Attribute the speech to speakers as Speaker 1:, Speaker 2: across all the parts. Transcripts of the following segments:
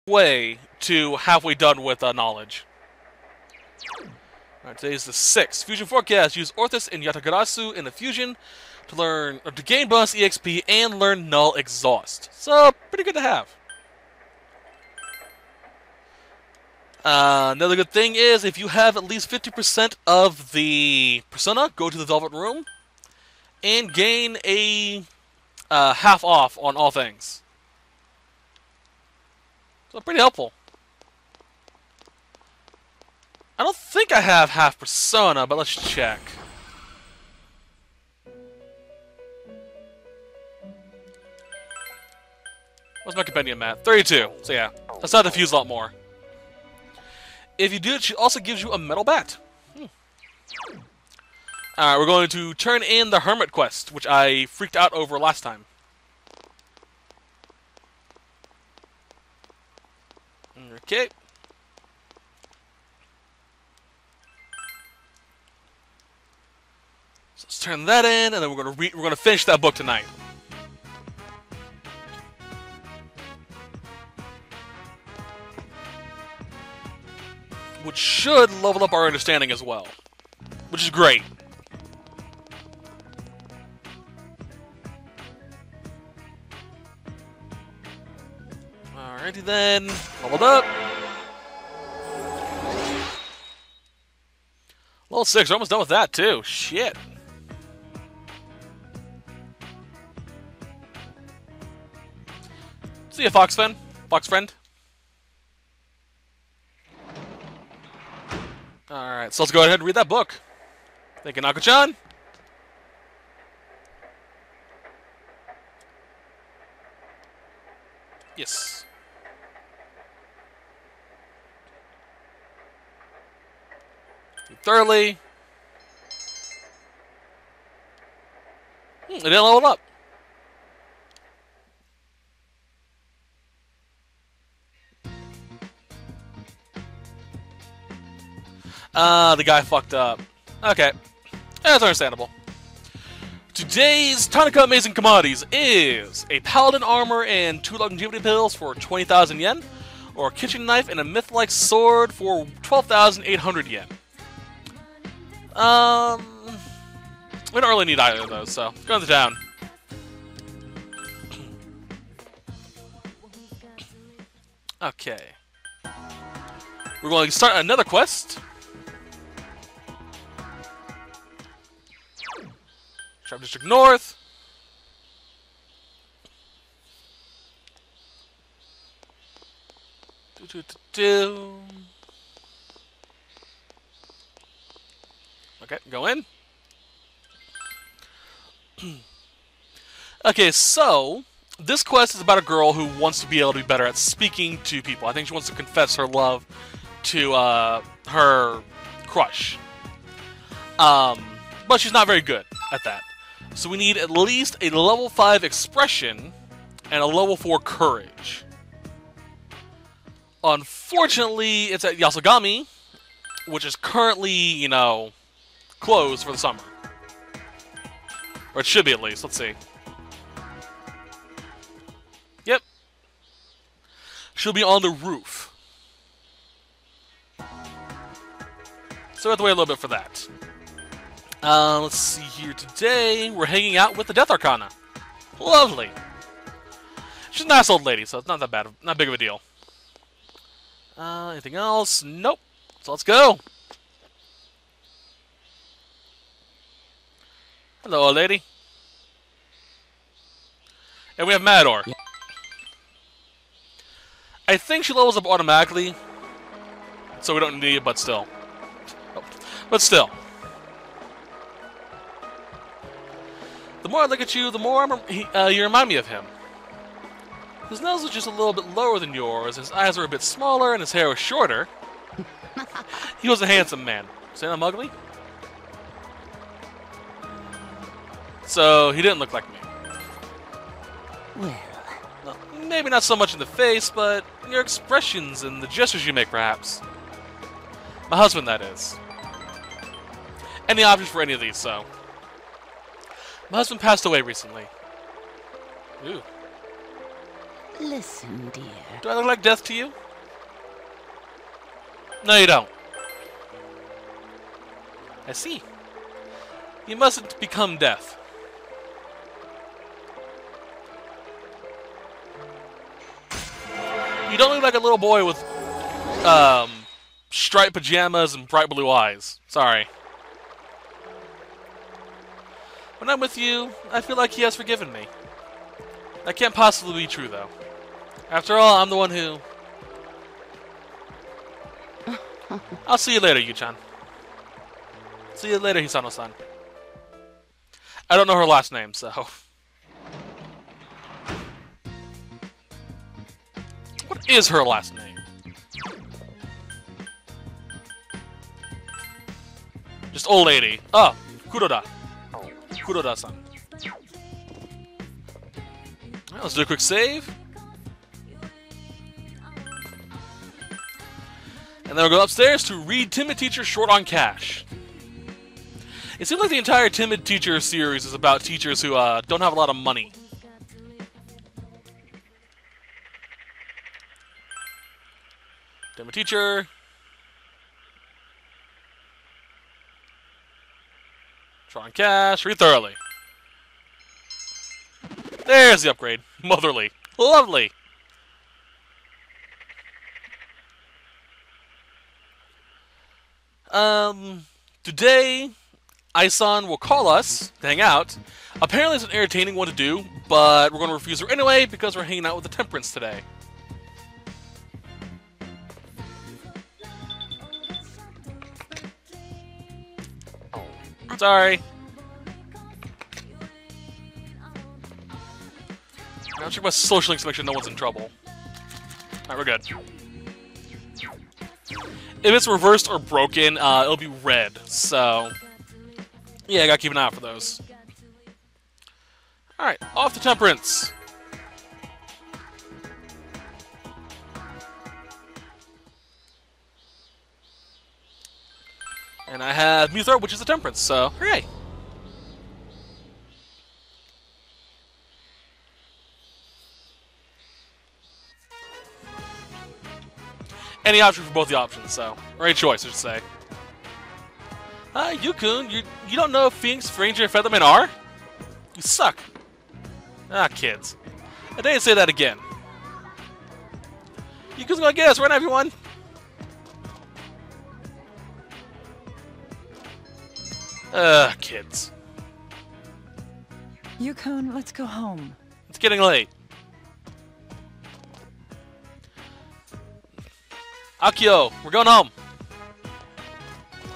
Speaker 1: way to halfway done with knowledge. Alright, today's the 6th. Fusion Forecast. Use Orthus and Yatagarasu in the fusion to gain bonus EXP and learn Null Exhaust. So, pretty good to have. Another good thing is, if you have at least 50% of the persona, go to the Velvet Room and gain a half off on all things. So pretty helpful. I don't think I have half persona, but let's check. What's my compendium at? 32. So yeah, that's not diffuse a lot more. If you do it, she also gives you a metal bat. Alright, we're going to turn in the Hermit quest, which I freaked out over last time. Okay. So let's turn that in, and then we're gonna finish that book tonight. Which should level up our understanding as well. Which is great. Alrighty then. Leveled up. Level 6, we're almost done with that too. Shit. See ya, Fox friend. Alright, so let's go ahead and read that book. Thank you, Nako-chan. Yes. Thoroughly. It didn't level up. The guy fucked up. Okay. That's understandable. Today's Tonica Amazing Commodities is a Paladin Armor and 2 Longevity Pills for 20,000 yen, or a Kitchen Knife and a Myth-like Sword for 12,800 yen. We don't really need either of those, so go to the town. Okay. We're going to start another quest. Sharp District North. Okay, go in. Okay, so this quest is about a girl who wants to be able to be better at speaking to people. I think she wants to confess her love to her crush. But she's not very good at that. So we need at least a level 5 expression and a level 4 courage. Unfortunately, it's at Yasogami, which is currently, you know, closed for the summer. Or it should be at least. Let's see. Yep. She'll be on the roof. So we have to wait a little bit for that. Let's see here. Today, we're hanging out with the Death Arcana. Lovely. She's a nice old lady, so it's not that bad. Not big of a deal. Anything else? Nope. So let's go. Hello, old lady. And we have Matador. I think she levels up automatically, so we don't need it, but still. But still. The more I look at you, the more you remind me of him. His nose was just a little bit lower than yours, his eyes were a bit smaller, and his hair was shorter. He was a handsome man. Say I'm ugly? So, he didn't look like me. Well, maybe not so much in the face, but in your expressions and the gestures you make, perhaps. My husband, that is. Any options for any of these, so. My husband passed away recently. Ooh.
Speaker 2: Listen, dear.
Speaker 1: Do I look like death to you? No, you don't. I see. You mustn't become death. You don't look like a little boy with, striped pajamas and bright blue eyes. Sorry. When I'm with you, I feel like he has forgiven me. That can't possibly be true, though. After all, I'm the one who... I'll see you later, Yu-chan. See you later, Hisano-san. I don't know her last name, so... What is her last name? Just old lady. Oh, Kuroda. Kuroda-san. Alright, let's do a quick save. And then we'll go upstairs to read Timid Teacher Short on Cash. It seems like the entire Timid Teacher series is about teachers who don't have a lot of money. Timid Teacher. Short on Cash. Read thoroughly. There's the upgrade. Motherly. Lovely. Today, Aisan will call us to hang out. Apparently it's an entertaining one to do, but we're going to refuse her anyway because we're hanging out with the Temperance today. Sorry. I'll check my social links to make sure no one's in trouble. Alright, we're good. If it's reversed or broken, it'll be red, so... Yeah, I gotta keep an eye out for those. Alright, off to Temperance! And I have Muthor, which is the Temperance, so hooray! Any option for both the options, so... Or any choice, I should say. Yukun, you don't know who Phoenix, Ranger, and Featherman are? You suck. Ah, kids. I didn't say that again. Yukun's gonna get us, right, everyone? Kids.
Speaker 2: Yukon, let's go home.
Speaker 1: It's getting late. Akio, we're going home.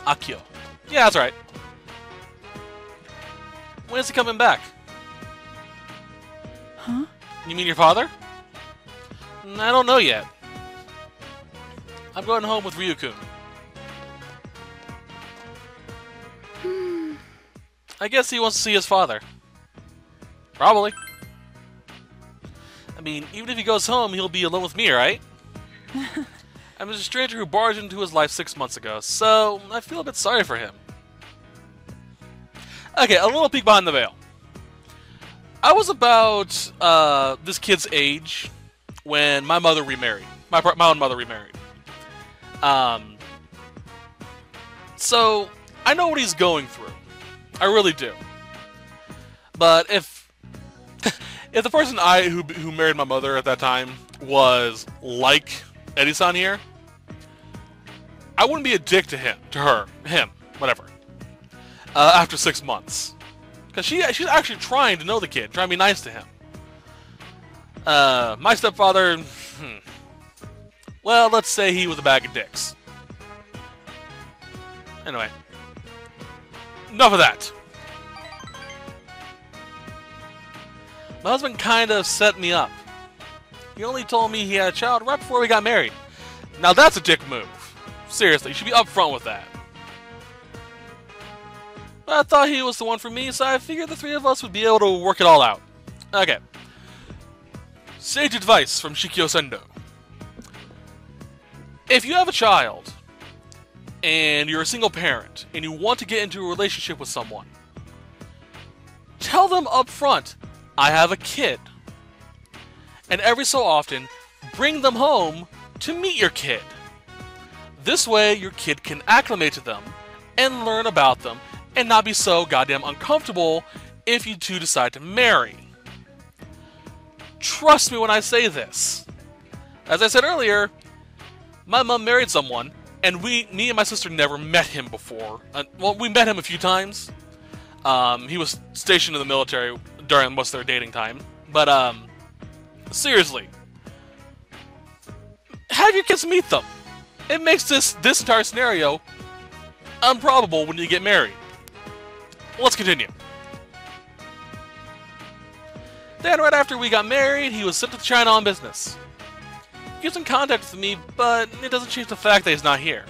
Speaker 1: Akio. Yeah, that's right. When is he coming back?
Speaker 2: Huh?
Speaker 1: You mean your father? I don't know yet. I'm going home with Ryukun. I guess he wants to see his father. Probably. I mean, even if he goes home, he'll be alone with me, right? I'm just a stranger who barged into his life 6 months ago, so I feel a bit sorry for him. Okay, a little peek behind the veil. I was about this kid's age when my mother remarried. My own mother remarried. So I know what he's going through. I really do. But if if the person who married my mother at that time was like Eddie-san here, I wouldn't be a dick to him, whatever. After 6 months, because she's actually trying to know the kid, trying to be nice to him. My stepfather, well, let's say he was a bag of dicks. Anyway, enough of that. My husband kind of set me up. He only told me he had a child right before we got married. Now that's a dick move. Seriously, you should be upfront with that. But I thought he was the one for me, so I figured the three of us would be able to work it all out. Okay. Sage advice from Shikyo Sendo. If you have a child, and you're a single parent, and you want to get into a relationship with someone, tell them up front, I have a kid. and every so often, bring them home to meet your kid. This way, your kid can acclimate to them and learn about them and not be so goddamn uncomfortable if you two decide to marry. Trust me when I say this. As I said earlier, my mom married someone, and me and my sister never met him before. Well, we met him a few times. He was stationed in the military during most of their dating time. But, seriously, have your kids meet them. It makes this entire scenario improbable when you get married. Let's continue. Then, right after we got married, he was sent to China on business. He was in contact with me, but it doesn't change the fact that he's not here.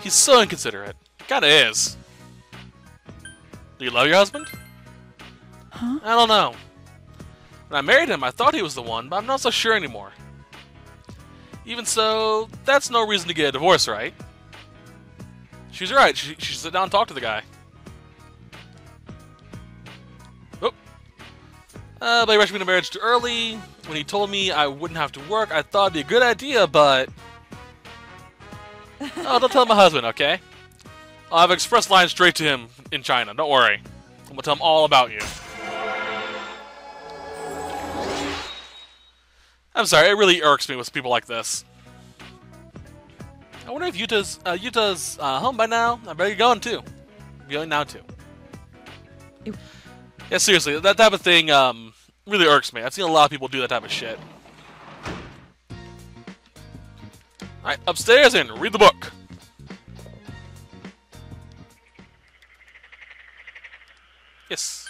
Speaker 1: He's so inconsiderate. Kinda is. Do you love your husband?
Speaker 2: Huh?
Speaker 1: I don't know. When I married him, I thought he was the one, but I'm not so sure anymore. Even so, that's no reason to get a divorce, right? She's right. She should sit down and talk to the guy. Oh. But he rushed me to marriage too early. When he told me I wouldn't have to work, I thought it'd be a good idea, but... Oh, don't tell my husband, okay? I'll have express lines straight to him in China. Don't worry. I'm gonna tell him all about you. I'm sorry, it really irks me with people like this. I wonder if Yuta's home by now. I bet you're going too. You're going now too.
Speaker 2: Ew.
Speaker 1: Yeah, seriously, that type of thing really irks me. I've seen a lot of people do that type of shit. Alright, upstairs and read the book. Yes.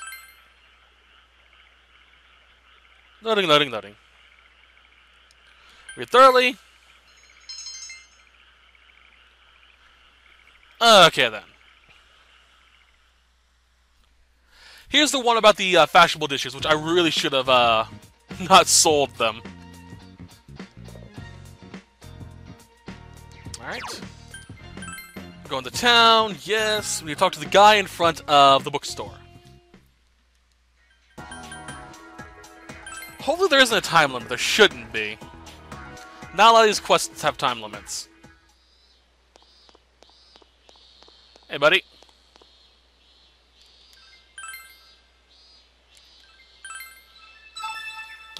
Speaker 1: Loading, loading, loading. Read thoroughly. Okay, then. Here's the one about the fashionable dishes, which I really should have not sold them. Alright. Going to town, yes. We need to talk to the guy in front of the bookstore. Hopefully there isn't a time limit. There shouldn't be. Not a lot of these quests have time limits. Hey, buddy.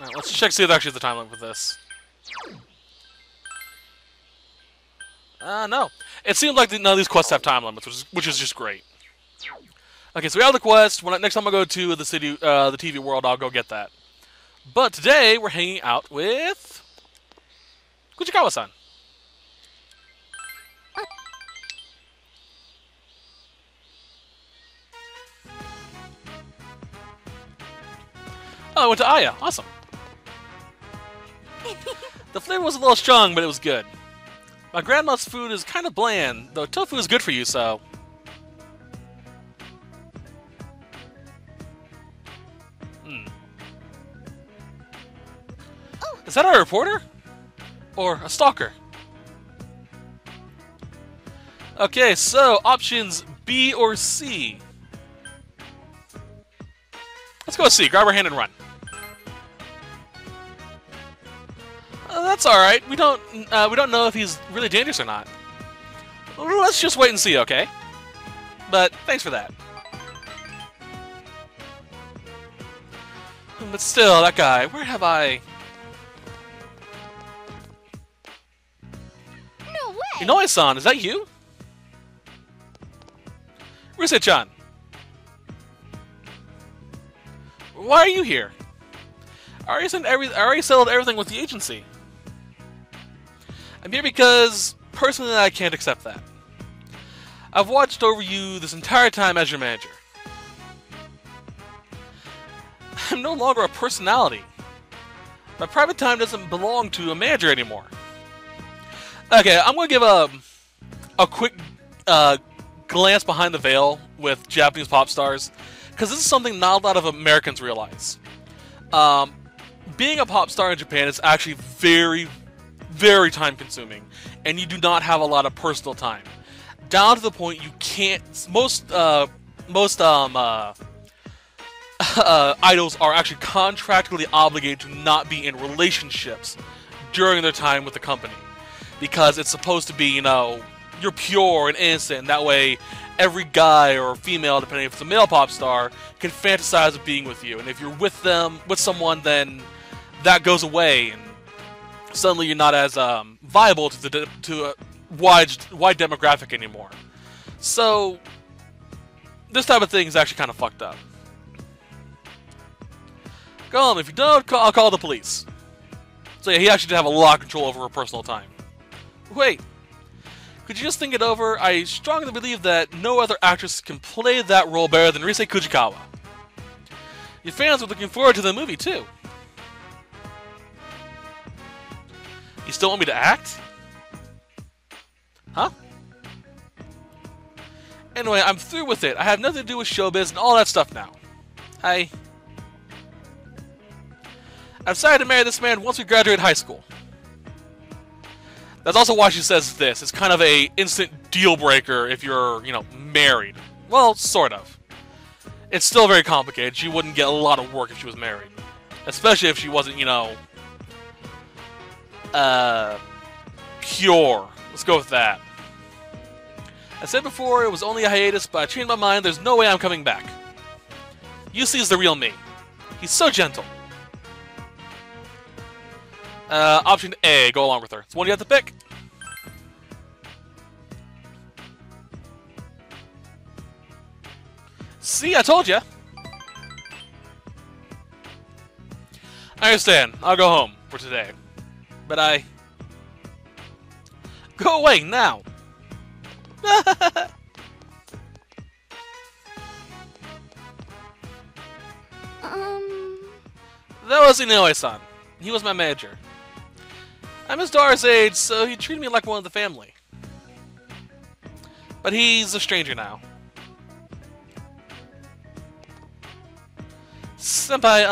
Speaker 1: Alright, let's check see if there actually is a time limit with this. No. It seems like none of these quests have time limits, which is just great. Okay, so we have the quest. Next time I go to the city, the TV world, I'll go get that. But today, we're hanging out with... Kuchikawa-san. Oh, I went to Aya. Awesome. The flavor was a little strong, but it was good. My grandma's food is kind of bland, though tofu is good for you, so... Is that a reporter? Or a stalker? Okay, so options B or C. Let's go with C. Grab her hand and run. That's all right. We don't know if he's really dangerous or not. Let's just wait and see, okay? But thanks for that. But still, that guy. Where have I?
Speaker 3: No way.
Speaker 1: Inoue-san, is that you? Rise-chan. Why are you here? I already settled everything with the agency. I'm here because, personally, I can't accept that. I've watched over you this entire time as your manager. I'm no longer a personality. My private time doesn't belong to a manager anymore. Okay, I'm going to give a quick glance behind the veil with Japanese pop stars, because this is something not a lot of Americans realize. Being a pop star in Japan is actually very, very time consuming, and you do not have a lot of personal time. Down to the point you can't, most idols are actually contractually obligated to not be in relationships during their time with the company. Because it's supposed to be, you know, you're pure and innocent, and that way every guy or female, depending if it's a male pop star, can fantasize of being with you. And if you're with them, with someone, then that goes away, and suddenly you're not as viable to a wide demographic anymore. So this type of thing is actually kind of fucked up. Go home. If you don't, I'll call the police. So yeah, he actually did have a lot of control over her personal time. Wait. Could you just think it over? I strongly believe that no other actress can play that role better than Rise Kujikawa. Your fans are looking forward to the movie, too. You still want me to act? Huh? Anyway, I'm through with it. I have nothing to do with showbiz and all that stuff now. I've decided to marry this man once we graduate high school. That's also why she says this. It's kind of a instant deal breaker if you're, you know, married. Well, sort of. It's still very complicated. She wouldn't get a lot of work if she was married. Especially if she wasn't, you know, pure. Let's go with that. I said before it was only a hiatus, but I changed my mind. There's no way I'm coming back. Yusui's the real me. He's so gentle. Option A, go along with her. It's one you have to pick. See, I told you. I understand. I'll go home for today. But go away now. That was Inoue-san. He was my manager. I'm his daughter's age, so he treated me like one of the family. But he's a stranger now. Senpai,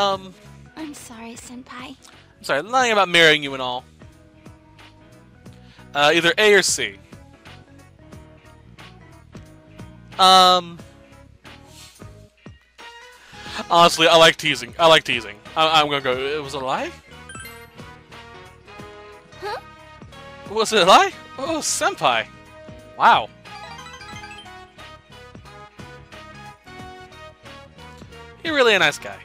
Speaker 3: I'm sorry, Senpai.
Speaker 1: I'm sorry, lying about marrying you and all. Either A or C. Honestly, I like teasing. I'm gonna go, it was a lie?
Speaker 3: Huh?
Speaker 1: Was it a lie? Oh, Senpai. Wow. You're really a nice guy.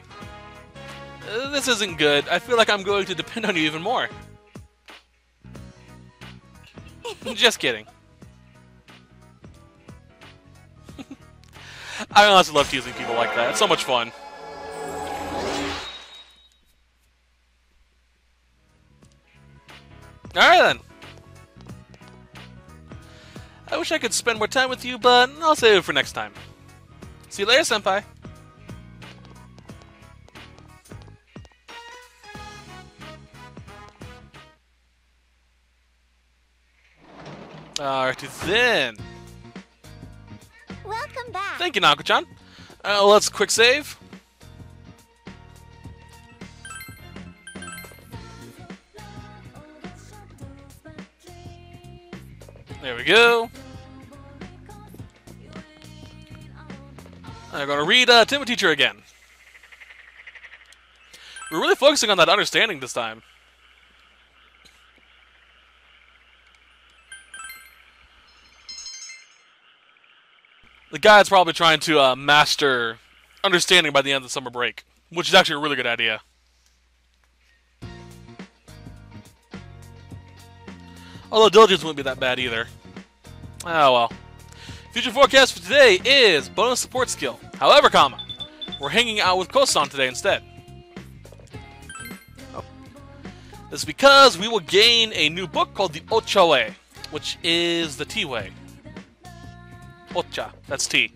Speaker 1: This isn't good. I feel like I'm going to depend on you even more. Just kidding. I honestly love teasing people like that. It's so much fun. Alright then. I wish I could spend more time with you, but I'll save it for next time. See you later, Senpai. Alrighty then.
Speaker 3: Welcome back.
Speaker 1: Thank you, Nako-chan. Let's quick save. There we go. I'm going to read Timid Teacher again. We're really focusing on that understanding this time. The guy's probably trying to master understanding by the end of the summer break, which is actually a really good idea. Although diligence wouldn't be that bad either. Oh well. Future forecast for today is bonus support skill. However, we're hanging out with Kosan today instead. Oh. This is because we will gain a new book called the Ocha Way, which is the tea way. Ocha, that's tea.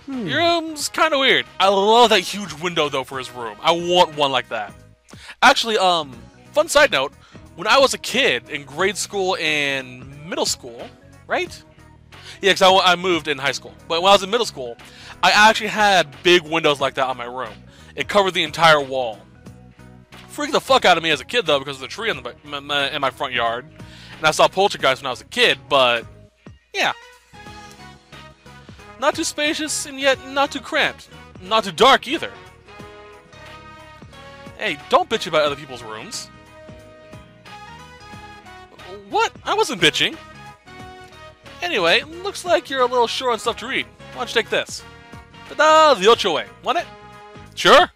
Speaker 1: Your room's kind of weird. I love that huge window, though, for his room. I want one like that. Actually, fun side note, when I was a kid in grade school and middle school, right? Yeah, because I moved in high school. But when I was in middle school, I actually had big windows like that on my room. It covered the entire wall. Freaked the fuck out of me as a kid, though, because of the tree in my front yard. And I saw poltergeists when I was a kid, but Yeah. Not too spacious, and yet not too cramped. Not too dark, either. Hey, don't bitch about other people's rooms. What? I wasn't bitching. Anyway, looks like you're a little short on stuff to read. Why don't you take this? Ta-da! The Ocho way. Want it? Sure.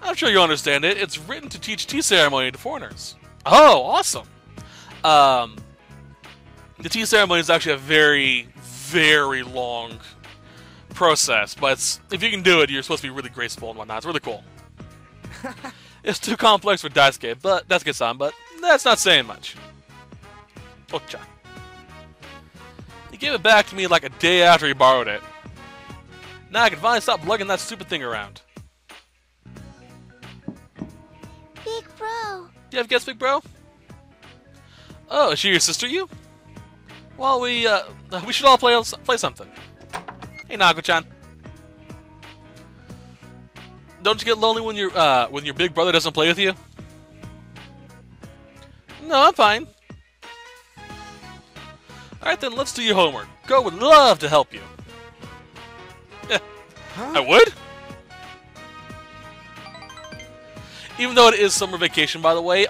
Speaker 1: I'm sure you'll understand it. It's written to teach tea ceremony to foreigners. Oh, awesome. The tea ceremony is actually a very, very long process, but if you can do it, you're supposed to be really graceful and whatnot. It's really cool. It's too complex for Daisuke, but Daisuke-san, but that's not saying much. Ocha. He gave it back to me like a day after he borrowed it. Now I can finally stop lugging that stupid thing around.
Speaker 3: Big bro.
Speaker 1: Do you have guests, big bro? Oh, is she your sister, you? Well, we should all play something. Hey, Nago-chan. Don't you get lonely when your big brother doesn't play with you? No, I'm fine. Alright then, let's do your homework. Go would love to help you.
Speaker 4: Huh?
Speaker 1: I would? Even though it is summer vacation, by the way,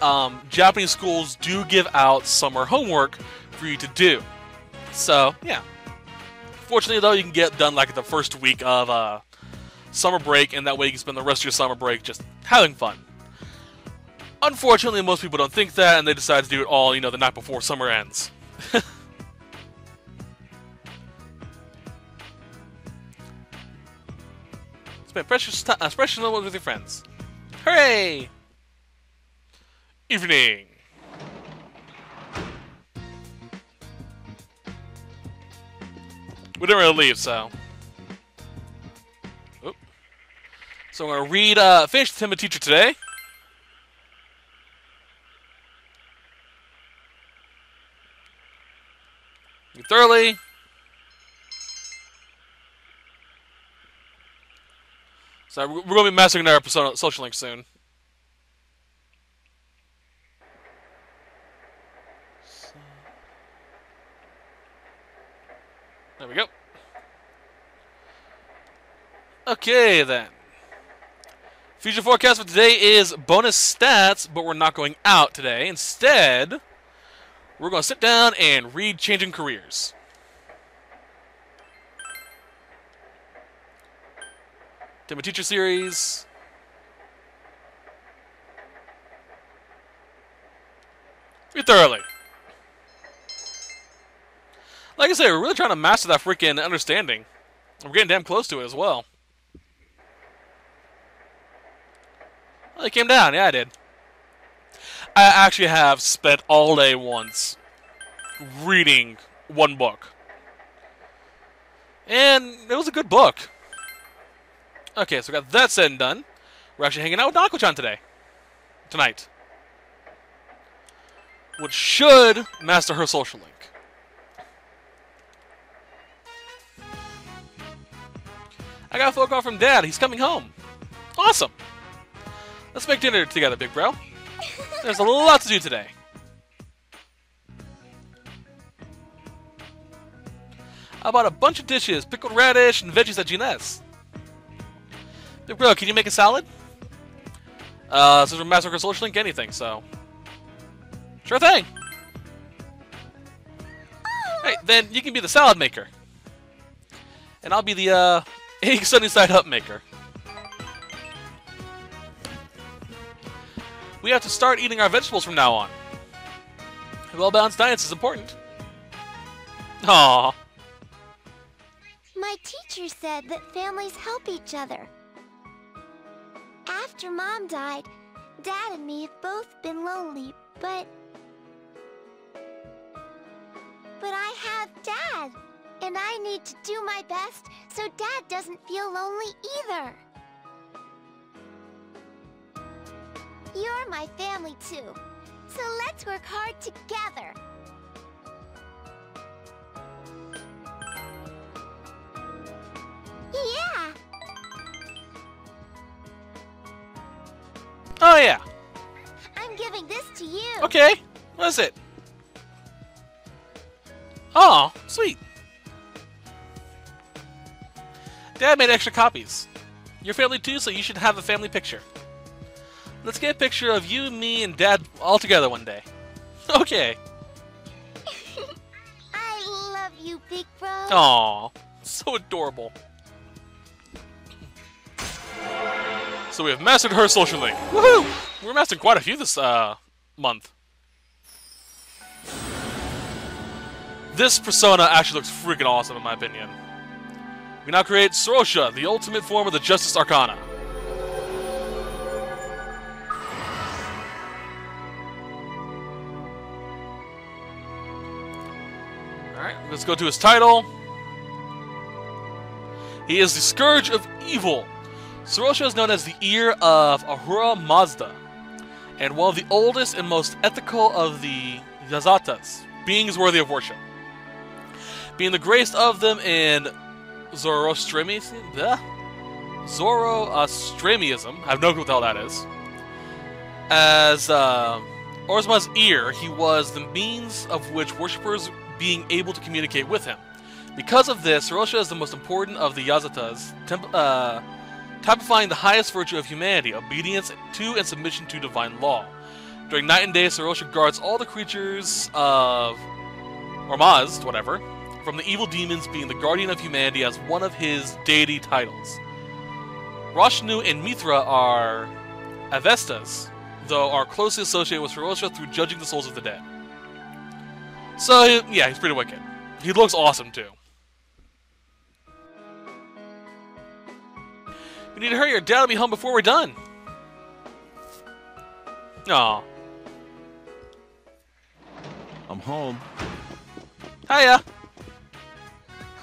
Speaker 1: Japanese schools do give out summer homework for you to do. So, yeah. Fortunately, though, you can get done like the first week of summer break, and that way you can spend the rest of your summer break just having fun. Unfortunately, most people don't think that, and they decide to do it all, the night before summer ends. Spend precious moments with your friends. Hooray! Evening. We didn't really leave, so. Oop. So I'm gonna read, finish the Timid Teacher today. Read thoroughly. So we're gonna be mastering our Persona social link soon. There we go. Okay, then. Future forecast for today is bonus stats, but we're not going out today. Instead, we're going to sit down and read Changing Careers. Timid Teacher series. Read thoroughly. Like I say, we're really trying to master that freaking understanding. We're getting damn close to it as well. Well, it came down. Yeah, I did. I actually have spent all day once reading one book. And it was a good book. Okay, so we got that said and done. We're actually hanging out with Nako-chan tonight. Which should master her social link. I got a phone call from Dad. He's coming home. Awesome. Let's make dinner together, big bro. There's a lot to do today. I bought a bunch of dishes, pickled radish, and veggies at Ginette's. Big bro, can you make a salad? Since we're mastering our social link, anything, so. Sure thing. Hey, then you can be the salad maker. And I'll be the, egg sunny side up maker. We have to start eating our vegetables from now on. A well-balanced diet is important. Aww.
Speaker 3: My teacher said that families help each other. After Mom died, Dad and me have both been lonely, but I have Dad, and I need to do my best so Dad doesn't feel lonely either. You're my family too, so let's work hard together. Yeah!
Speaker 1: Oh, yeah.
Speaker 3: I'm giving this to you.
Speaker 1: Okay. What is it? Oh, sweet. Dad made extra copies. Your family too, so you should have a family picture. Let's get a picture of you, me, and Dad all together one day. Okay.
Speaker 3: I love you, big bro.
Speaker 1: Aw, so adorable. So we have mastered her social link. Woohoo! We're mastering quite a few this month. This persona actually looks freaking awesome in my opinion. We now create Sorosha, the ultimate form of the Justice Arcana. Alright, let's go to his title. He is the Scourge of Evil. Sorosha is known as the ear of Ahura Mazda, and one of the oldest and most ethical of the Yazatas, beings worthy of worship. Being the greatest of them in Zoroastrianism, I have no clue what the hell that is. As Orza's ear, he was the means of which worshippers being able to communicate with him. Because of this, Sorosha is the most important of the Yazatas, typifying the highest virtue of humanity, obedience to and submission to divine law. During night and day, Sorosha guards all the creatures of Ormazd, whatever, from the evil demons, being the guardian of humanity as one of his deity titles. Roshnu and Mithra are Avestas, though are closely associated with Sorosha through judging the souls of the dead. So, yeah, he's pretty wicked. He looks awesome, too. We need to hurry, your dad will be home before we're done. Aw.
Speaker 4: I'm home.
Speaker 1: Hiya.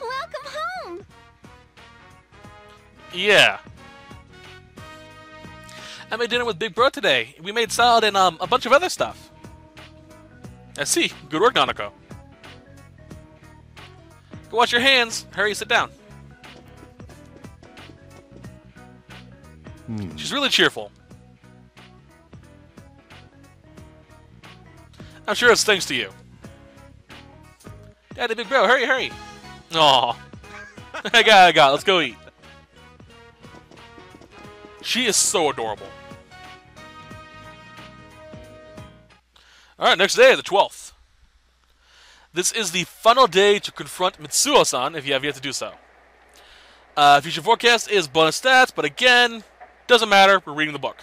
Speaker 3: Welcome home.
Speaker 1: Yeah. I made dinner with Big Bro today. We made salad and a bunch of other stuff. I see. Good work, Nanako. Go wash your hands. Hurry, sit down. She's really cheerful. I'm sure it's thanks to you. Daddy, Big Bro, hurry, hurry. Aw. I got it. Let's go eat. She is so adorable. Alright, next day, the 12th. This is the final day to confront Mitsuo-san, if you have yet to do so. Future forecast is bonus stats, but again, doesn't matter, we're reading the book.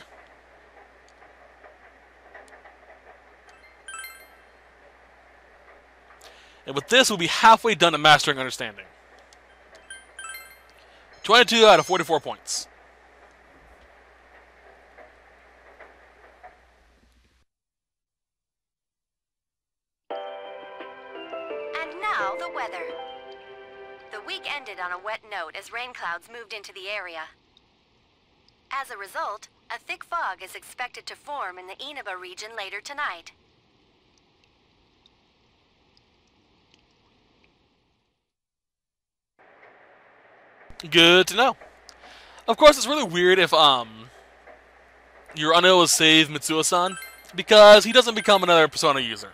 Speaker 1: And with this, we'll be halfway done to mastering understanding. 22 out of 44 points.
Speaker 5: And now, the weather. The week ended on a wet note as rain clouds moved into the area. As a result, a thick fog is expected to form in the Inaba region later tonight.
Speaker 1: Good to know. Of course, it's really weird if you're unable to save Mitsuo-san, because he doesn't become another Persona user.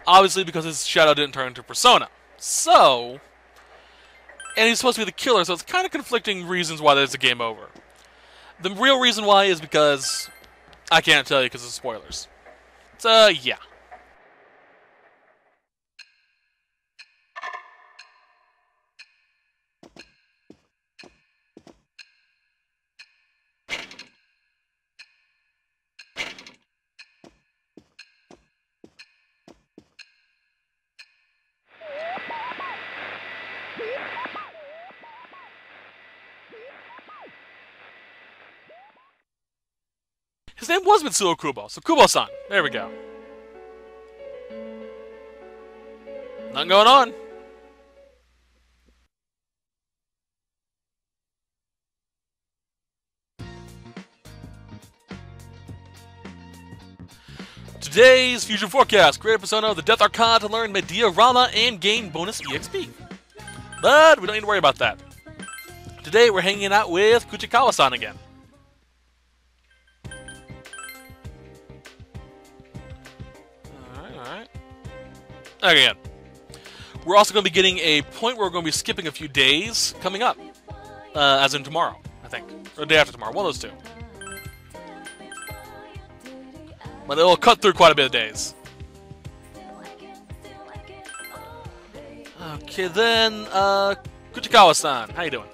Speaker 1: Obviously, because his shadow didn't turn into Persona. So, and he's supposed to be the killer, so it's kind of conflicting reasons why there's a game over. The real reason why is because I can't tell you because of spoilers. So, yeah. His name was Mitsuo Kubo, so Kubo-san. There we go. Nothing going on. Today's Fusion Forecast. Create a Persona of the Death Arcana to learn Mediarama and gain bonus EXP. But we don't need to worry about that. Today we're hanging out with Kuchikawa-san again. Again. We're also going to be getting a point where we're going to be skipping a few days coming up. As in tomorrow, I think. Or the day after tomorrow. One of those two. But it'll cut through quite a bit of days. Okay, then, Kuchikawa-san, how you doing?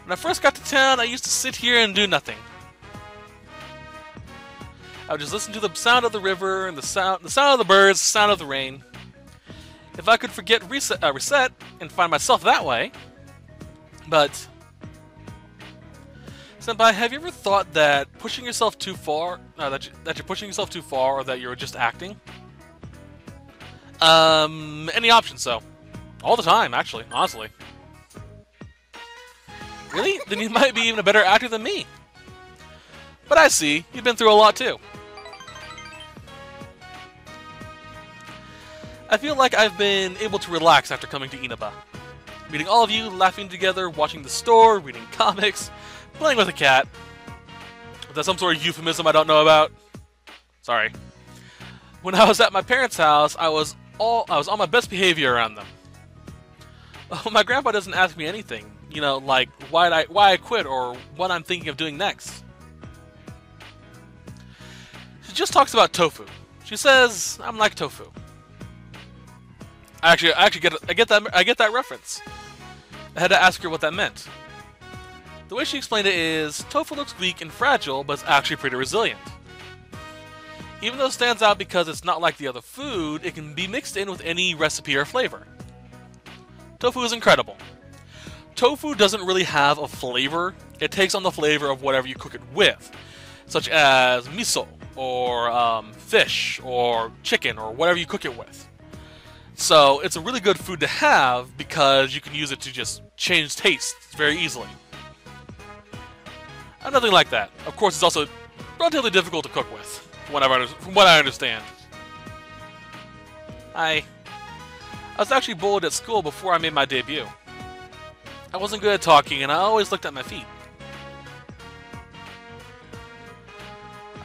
Speaker 1: When I first got to town, I used to sit here and do nothing. I would just listen to the sound of the river and the sound of the birds, the sound of the rain. If I could forget reset and find myself that way. But, Senpai, have you ever thought that pushing yourself too far, that you're pushing yourself too far, or that you're just acting? Any options, so. All the time, actually, honestly. Really? Then you might be even a better actor than me. But I see, you've been through a lot too. I feel like I've been able to relax after coming to Inaba. Meeting all of you, laughing together, watching the store, reading comics, playing with a cat. Is that some sort of euphemism I don't know about? Sorry. When I was at my parents' house, I was on my best behavior around them. My grandpa doesn't ask me anything, you know, like why I quit or what I'm thinking of doing next. She just talks about tofu. She says I'm like tofu. I get that reference. I had to ask her what that meant. The way she explained it is, tofu looks weak and fragile, but it's actually pretty resilient. Even though it stands out because it's not like the other food, it can be mixed in with any recipe or flavor. Tofu is incredible. Tofu doesn't really have a flavor. It takes on the flavor of whatever you cook it with, such as miso, or fish, or chicken, or whatever you cook it with. So it's a really good food to have because you can use it to just change tastes very easily. I'm nothing like that. Of course, it's also relatively difficult to cook with, from what I understand. I was actually bullied at school before I made my debut. I wasn't good at talking, and I always looked at my feet.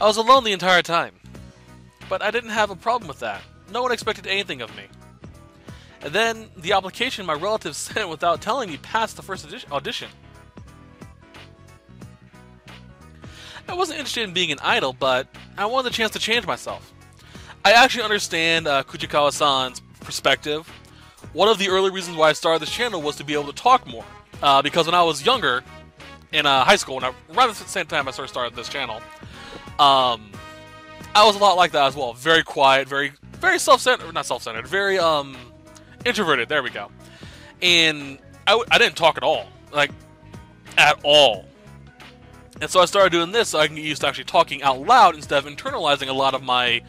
Speaker 1: I was alone the entire time, but I didn't have a problem with that. No one expected anything of me. And then, the application my relatives sent without telling me passed the first audition. I wasn't interested in being an idol, but I wanted the chance to change myself. I actually understand Kujikawa-san's perspective. One of the early reasons why I started this channel was to be able to talk more. Because when I was younger, in high school, around the same time I started this channel, I was a lot like that as well. Very quiet, very self-centered, not self-centered, very introverted, there we go. And I didn't talk at all. Like, at all. And so I started doing this so I can get used to actually talking out loud instead of internalizing a lot of my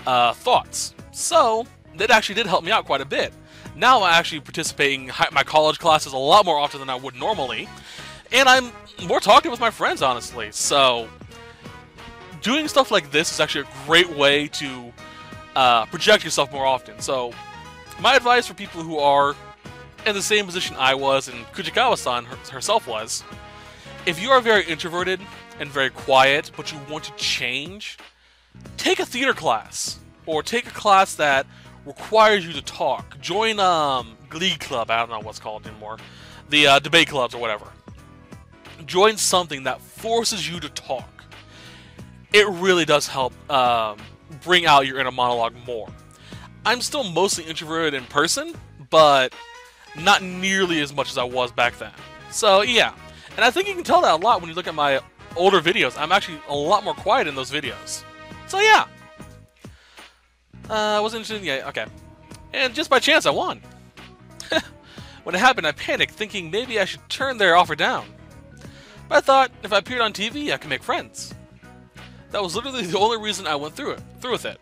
Speaker 1: thoughts. So, that actually did help me out quite a bit. Now I actually participate in my college classes a lot more often than I would normally. And I'm more talkative with my friends, honestly. So, doing stuff like this is actually a great way to project yourself more often. So, my advice for people who are in the same position I was and Kujikawa-san herself was, if you are very introverted and very quiet, but you want to change, take a theater class. Or take a class that requires you to talk. Join Glee Club, I don't know what's called anymore. The debate clubs or whatever. Join something that forces you to talk. It really does help bring out your inner monologue more. I'm still mostly introverted in person, but not nearly as much as I was back then. So yeah, and I think you can tell that a lot when you look at my older videos. I'm actually a lot more quiet in those videos. So yeah. I wasn't interested in okay. And just by chance, I won. When it happened, I panicked, thinking maybe I should turn their offer down. But I thought, if I appeared on TV, I could make friends. That was literally the only reason I went through with it.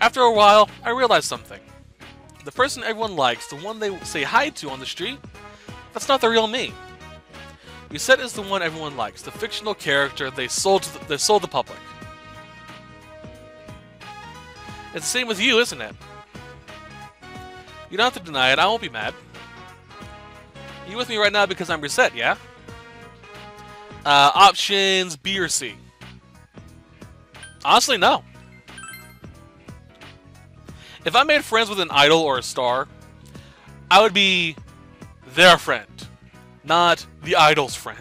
Speaker 1: After a while, I realized something. The person everyone likes, the one they say hi to on the street, that's not the real me. Reset is the one everyone likes, the fictional character they sold the public. It's the same with you, isn't it? You don't have to deny it. I won't be mad. You with me right now because I'm reset, yeah? Options B or C? Honestly, no. If I made friends with an idol or a star, I would be their friend, not the idol's friend.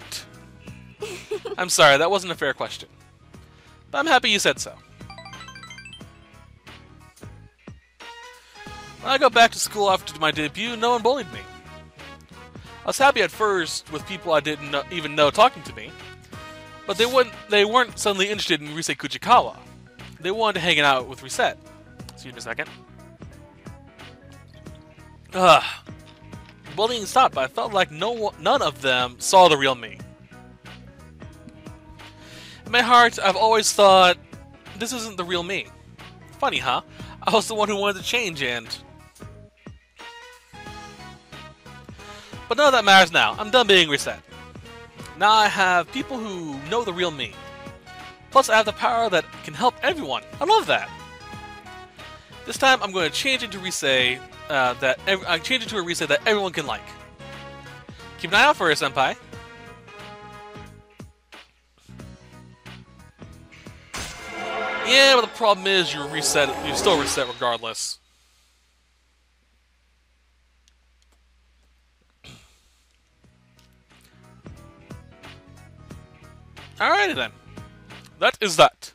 Speaker 1: I'm sorry, that wasn't a fair question. But I'm happy you said so. When I got back to school after my debut, no one bullied me. I was happy at first with people I didn't even know talking to me, but they weren't suddenly interested in Rise Kuchikawa. They wanted to hang out with Reset. Excuse me a second. Bullying stopped, but I felt like none of them saw the real me. In my heart, I've always thought, this isn't the real me. Funny, huh? I was the one who wanted to change and... But none of that matters now. I'm done being Reset. Now I have people who know the real me. Plus, I have the power that can help everyone. I love that. This time, I'm going to change into Rise I change it to a Rise that everyone can like. Keep an eye out for her, Senpai. Yeah, but the problem is you're still reset regardless. Alrighty then. That is that.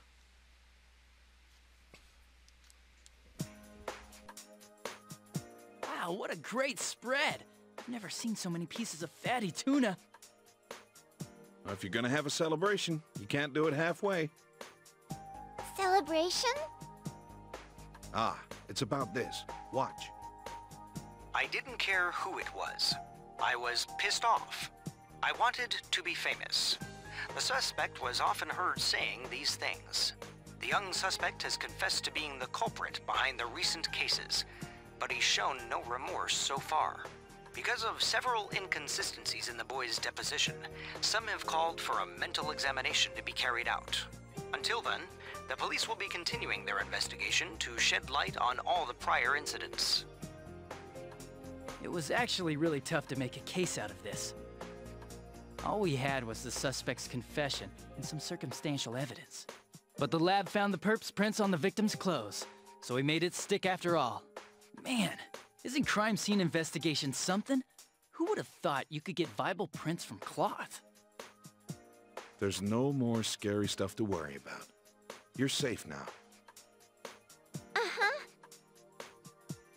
Speaker 4: Wow, what a great spread! I've never seen so many pieces of fatty tuna.
Speaker 6: Well, if you're gonna have a celebration, you can't do it halfway.
Speaker 3: Celebration?
Speaker 6: Ah, it's about this. Watch.
Speaker 7: I didn't care who it was. I was pissed off. I wanted to be famous. The suspect was often heard saying these things. The young suspect has confessed to being the culprit behind the recent cases, but he's shown no remorse so far. Because of several inconsistencies in the boy's deposition, some have called for a mental examination to be carried out. Until then, the police will be continuing their investigation to shed light on all the prior incidents.
Speaker 4: It was actually really tough to make a case out of this. All we had was the suspect's confession and some circumstantial evidence. But the lab found the perp's prints on the victim's clothes, so we made it stick after all. Man, isn't crime scene investigation something? Who would have thought you could get viable prints from cloth?
Speaker 6: There's no more scary stuff to worry about. You're safe now.
Speaker 3: Uh-huh.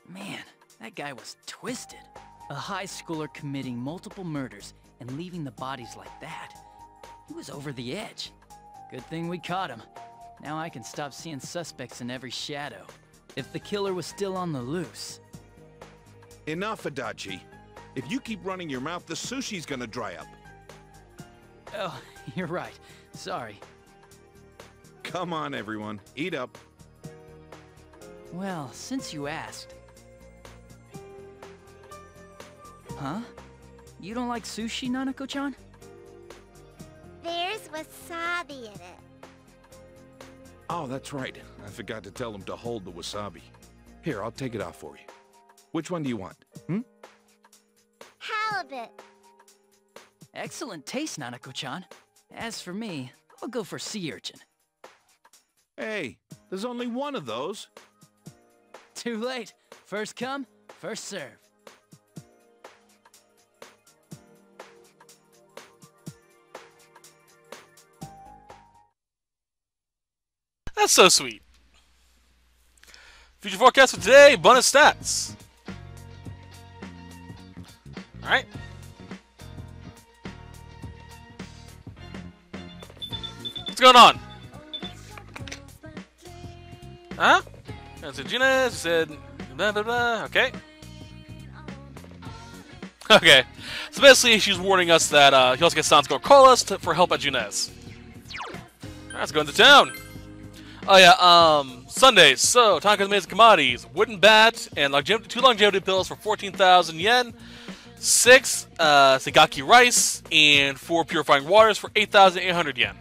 Speaker 4: Man, that guy was twisted. A high schooler committing multiple murders and leaving the bodies like that. He was over the edge. Good thing we caught him. Now I can stop seeing suspects in every shadow. If the killer was still on the loose.
Speaker 6: Enough, Adachi. If you keep running your mouth, the sushi's gonna dry up.
Speaker 4: Oh, you're right. Sorry.
Speaker 6: Come on, everyone. Eat up.
Speaker 4: Well, since you asked. Huh? You don't like sushi, Nanako-chan?
Speaker 3: There's wasabi in it.
Speaker 6: Oh, that's right. I forgot to tell them to hold the wasabi. Here, I'll take it off for you. Which one do you want?
Speaker 3: Halibut.
Speaker 4: Excellent taste, Nanako-chan. As for me, I'll go for sea urchin.
Speaker 6: Hey, there's only one of those.
Speaker 4: Too late. First come, first serve.
Speaker 1: That's so sweet. Future forecast for today, bonus stats. Alright. What's going on? Huh? I said Gina, she said blah blah blah. Okay. Okay. So basically she's warning us that Hyosuke-san's gonna call us for help at Junez. Alright, let's go into town. Oh yeah, Sundays. So, Tanaka's Amazing Commodities. Wooden bat and 2 longevity pills for 14,000 yen. 6 Segaki rice and 4 purifying waters for 8,800 yen.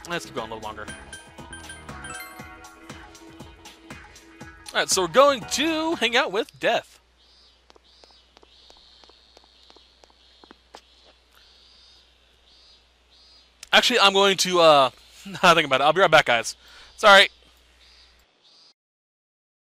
Speaker 1: Let's keep going a little longer. Alright, so we're going to hang out with Death. Actually, I'm going to, I think about it. I'll be right back, guys. Sorry.